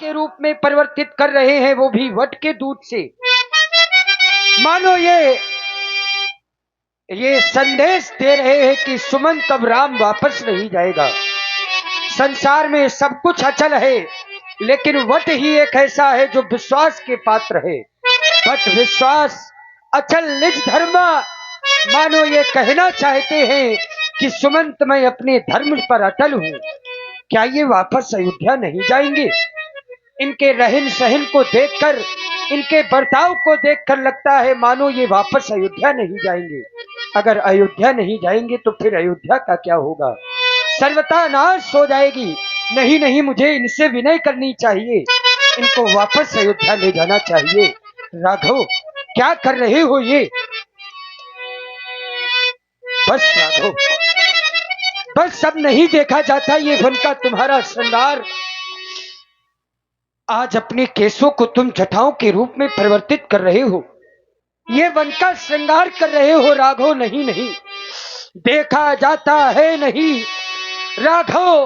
के रूप में परिवर्तित कर रहे हैं, वो भी वट के दूध से। मानो ये संदेश दे रहे हैं कि सुमंत अब राम वापस नहीं जाएगा। संसार में सब कुछ अचल है, लेकिन वट ही एक ऐसा है जो विश्वास के पात्र है। वट विश्वास अचल निज धर्म। मानो ये कहना चाहते हैं कि सुमंत मैं अपने धर्म पर अटल हूं। क्या ये वापस अयोध्या नहीं जाएंगे? इनके रहन सहन को देखकर, इनके बर्ताव को देखकर लगता है मानो ये वापस अयोध्या नहीं जाएंगे। अगर अयोध्या नहीं जाएंगे तो फिर अयोध्या का क्या होगा? सर्वथा नाश हो जाएगी। नहीं नहीं, मुझे इनसे विनय करनी चाहिए, इनको वापस अयोध्या ले जाना चाहिए। राघव, क्या कर रहे हो ये? बस राघव, बस सब नहीं देखा जाता ये वन का तुम्हारा श्रृंगार। आज अपने केसों को तुम जटाओं के रूप में परिवर्तित कर रहे हो, ये वन का श्रृंगार कर रहे हो। राघव, नहीं नहीं, देखा जाता है नहीं राघव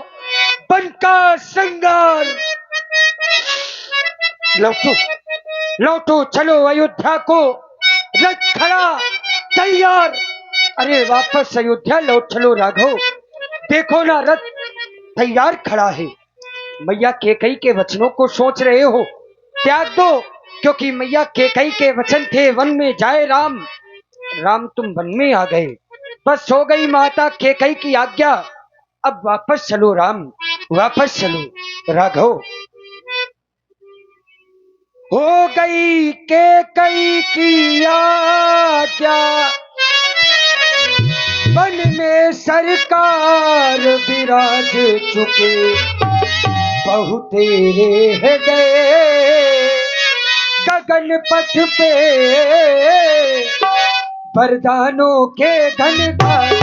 वन का श्रृंगार। लौटो लौटो, चलो अयोध्या को, रथ खड़ा तैयार। अरे वापस अयोध्या लौट चलो राघव। देखो ना, रथ तैयार खड़ा है। मैया केकई के वचनों को सोच रहे हो, त्याग दो, क्योंकि मैया केकई के वचन थे वन में जाए राम। राम तुम वन में आ गए, बस हो गई माता केकई की आज्ञा। अब वापस चलो राम, वापस चलो राघव। हो गई केकई की आज्ञा, वन में सरकार विराज चुके। बहु तेरे हृदय गगन पथ पे, वरदानों के घन घाट।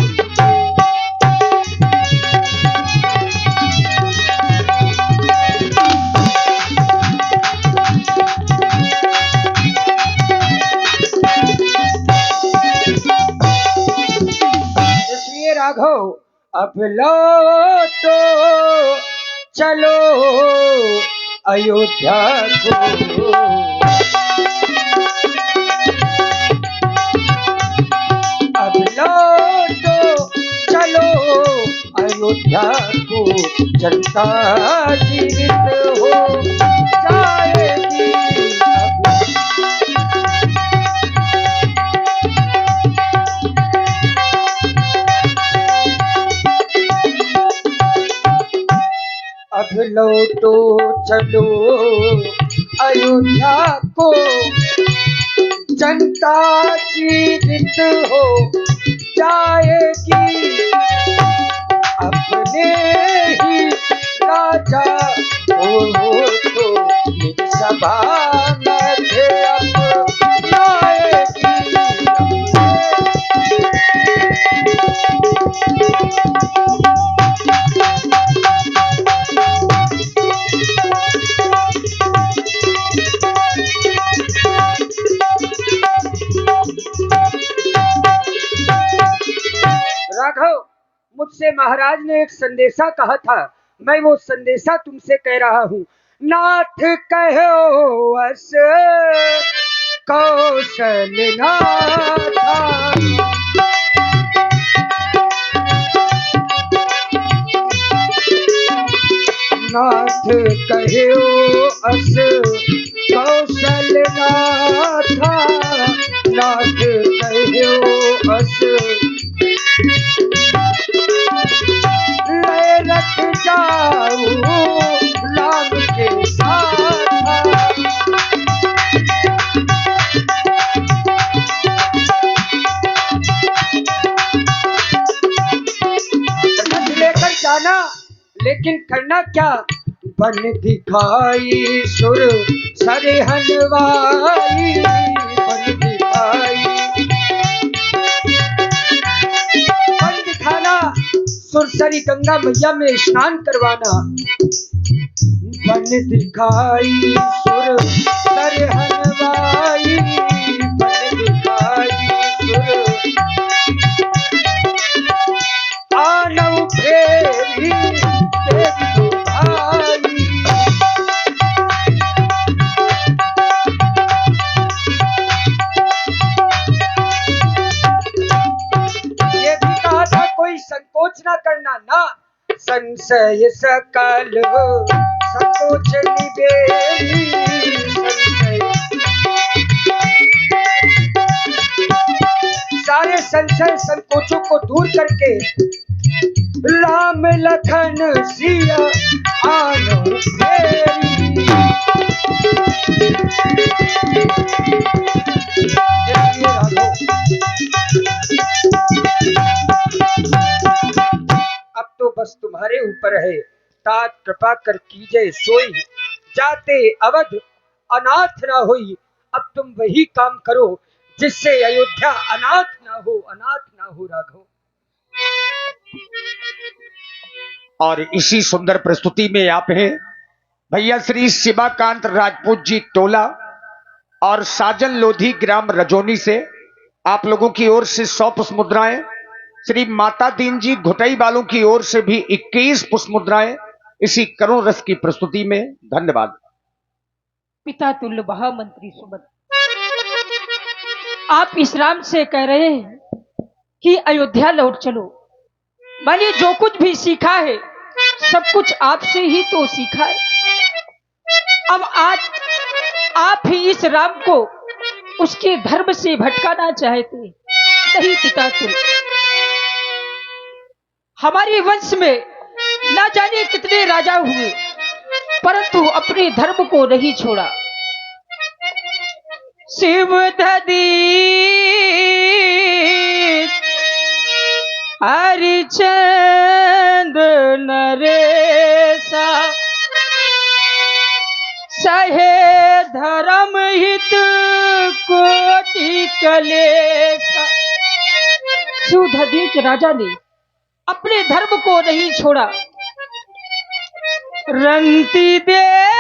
इसलिए राघव, अब लौटो चलो अयोध्या को। अब लौटो चलो अयोध्या को, जनता जीवित हो जाएगी। अब लौटो चलो अयोध्या को, जनता जीवित हो जाएगी। अपने ही राजा हो तो सभा मध्य अपनाएगी। राघव, मुझसे महाराज ने एक संदेशा कहा था, मैं वो संदेशा तुमसे कह रहा हूँ। नाथ कहो अस कौशलनाथा, नाथ कहो अस कौशलनाथा, नाथ कहो अस ले रख जाऊं राम के साथ। लेकर जाना, लेकिन करना क्या? बन दिखाई सुर सरहनवाई, बन दिखाई, बन दिखाना, सुरसरी गंगा मैया में स्नान करवाना। बन दिखाई सुर सरहनवाई, बन दिखाई सुर आनव फेरी तेरी भाई। संशय सकल संकोच निबेरी संशय, सारे संशय संकोचों को दूर करके राम लखन सिया आनो फेरी। अब तो बस तुम्हारे ऊपर है, तात कृपा कर कीजिए सोई, जाते अवध अनाथ ना होई। अब तुम वही काम करो जिससे अयोध्या अनाथ ना हो राघव। और इसी सुंदर प्रस्तुति में आप हैं भैया श्री शिवाकांत राजपूत जी टोला और साजन लोधी ग्राम रजोनी से आप लोगों की ओर से 100 पुष्प मुद्राएं, श्री माता दीन जी घुटई वालों की ओर से भी 21 पुष्प मुद्राएं इसी करुण रस की प्रस्तुति में। धन्यवाद। पिता तुल्य महामंत्री सुमन, आप इस राम से कह रहे हैं कि अयोध्या लौट चलो। मैंने जो कुछ भी सीखा है सब कुछ आपसे ही तो सीखा है। अब आज आप ही इस राम को उसके धर्म से भटकाना चाहते नहीं। पिता तुल्य, हमारे वंश में ना जाने कितने राजा हुए परंतु अपने धर्म को नहीं छोड़ा। शिव ददी हरिचंद नरेसा, सहे धर्म हित कोटि कलेसा। शिवधदीज राजा ने अपने धर्म को नहीं छोड़ा। रंती देव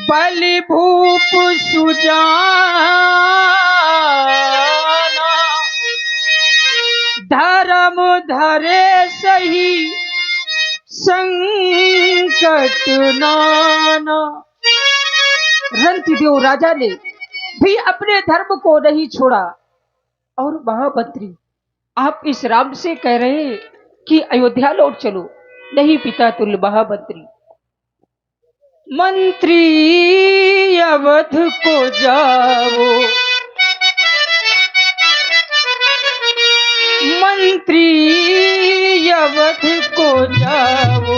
बलि भूप सुजाना, धर्म धरे सही संकट नाना। रंतिदेव राजा ने भी अपने धर्म को नहीं छोड़ा। और महामंत्री, आप इस राम से कह रहे हैं कि अयोध्या लौट चलो। नहीं पिता तुल्य महामंत्री, मंत्री अवध को जाओ, मंत्री अवध को जाओ,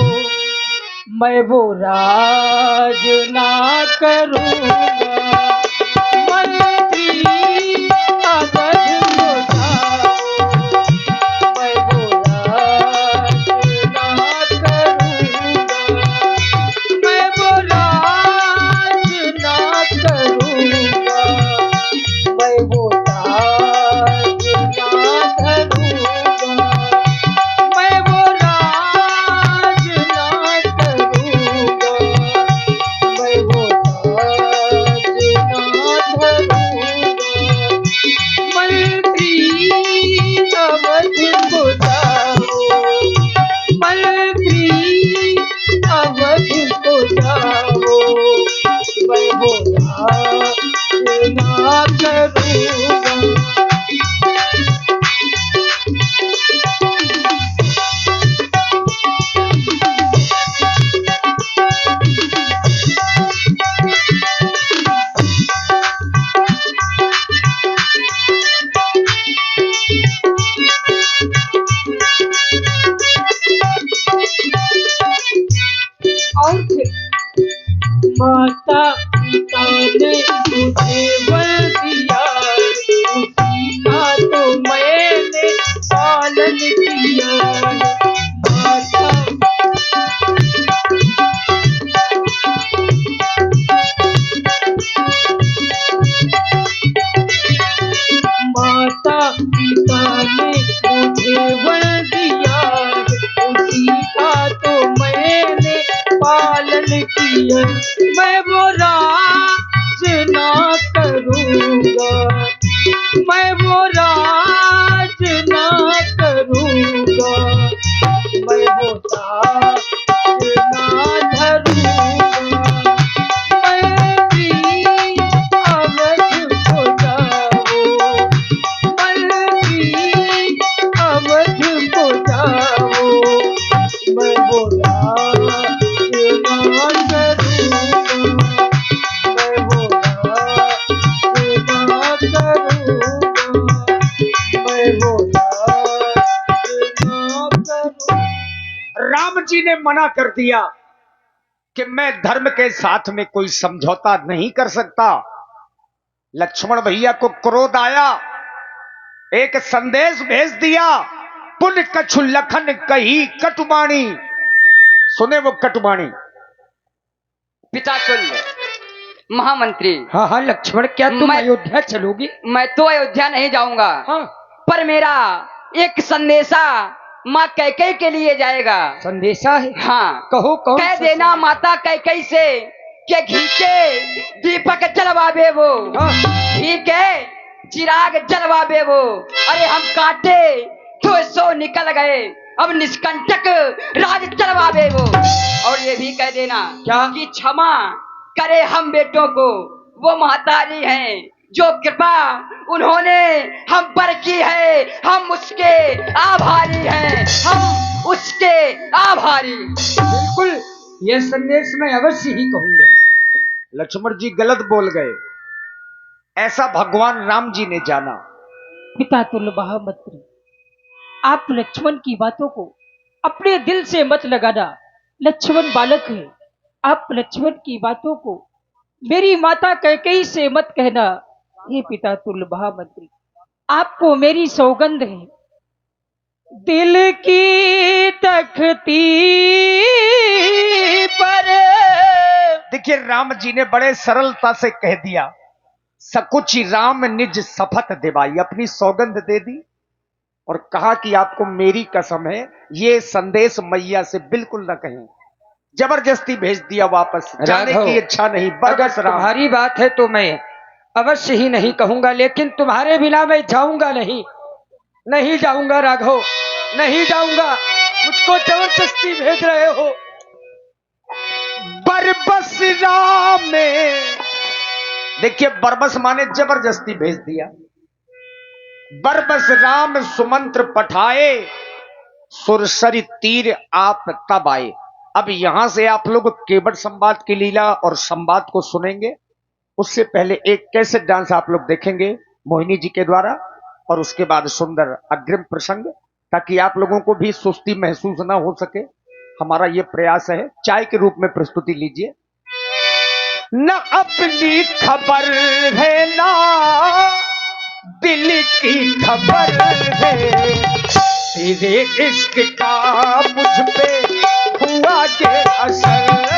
मैं वो राज ना करूंगा। माता पिता ने मुझे वर दिया, उसी का तो मैंने पालन किया। माता पिता ने मुझे वर दिया, उसी का तो मैंने पालन किया। मैं वो राज ना कर राम जी ने मना कर दिया कि मैं धर्म के साथ में कोई समझौता नहीं कर सकता। लक्ष्मण भैया को क्रोध आया, एक संदेश भेज दिया, पुन कछु लखन कही कटुबाणी। सुने वो कटुबाणी। पिता तुल्य महामंत्री, हाँ हाँ लक्ष्मण, क्या तुम मैं- अयोध्या चलोगी? मैं तो अयोध्या नहीं जाऊंगा, हाँ, पर मेरा एक संदेशा माँ कैकेयी के लिए जाएगा। संदेशा है? हाँ, कहो कौन कह सा देना संदेशा? माता कैकेयी से कि घी के दीपक जलवावे वो, हाँ, घी के चिराग जलवावे वो। अरे हम काटे तो सो निकल गए, अब निष्कंटक राज चलवावे वो। और ये भी कह देना क्या? कि क्षमा करे हम बेटों को, वो महतारी हैं जो कृपा उन्होंने हम पर की है, हम उसके आभारी हैं, हम उसके आभारी। बिल्कुल, यह संदेश मैं अवश्य ही कहूंगा। लक्ष्मण जी गलत बोल गए, ऐसा भगवान राम जी ने जाना। पिता तुल्य महामंत्री, आप लक्ष्मण की बातों को अपने दिल से मत लगाना। लक्ष्मण बालक है, आप लक्ष्मण की बातों को मेरी माता कैकेयी से मत कहना। हे पिता तुल्य महामंत्री, आपको मेरी सौगंध है, दिल की तख्ती पर। देखिए राम जी ने बड़े सरलता से कह दिया, सकुच राम निज शपथ दिवाई, अपनी सौगंध दे दी और कहा कि आपको मेरी कसम है, ये संदेश मैया से बिल्कुल न कहें। जबरदस्ती भेज दिया वापस, जाने राघव, की इच्छा नहीं। अगर बरबस राम। तुम्हारी बात है तो मैं अवश्य ही नहीं कहूंगा, लेकिन तुम्हारे बिना मैं जाऊंगा नहीं, नहीं जाऊंगा राघव, नहीं जाऊंगा। मुझको जबरदस्ती भेज रहे हो। बरबस राम में देखिए, बरबस माने जबरदस्ती भेज दिया। बरबस राम सुमंत्र पठाए, सुरसरी तीर आप तब आए। अब यहां से आप लोग केवट संवाद की लीला और संवाद को सुनेंगे। उससे पहले एक कैसेट डांस आप लोग देखेंगे मोहिनी जी के द्वारा, और उसके बाद सुंदर अग्रिम प्रसंग, ताकि आप लोगों को भी सुस्ती महसूस ना हो सके। हमारा ये प्रयास है। चाय के रूप में प्रस्तुति लीजिए। न अपनी खबर है ना दिल की खबर है, तेरे इश्क का मुझ पे हुआ के असर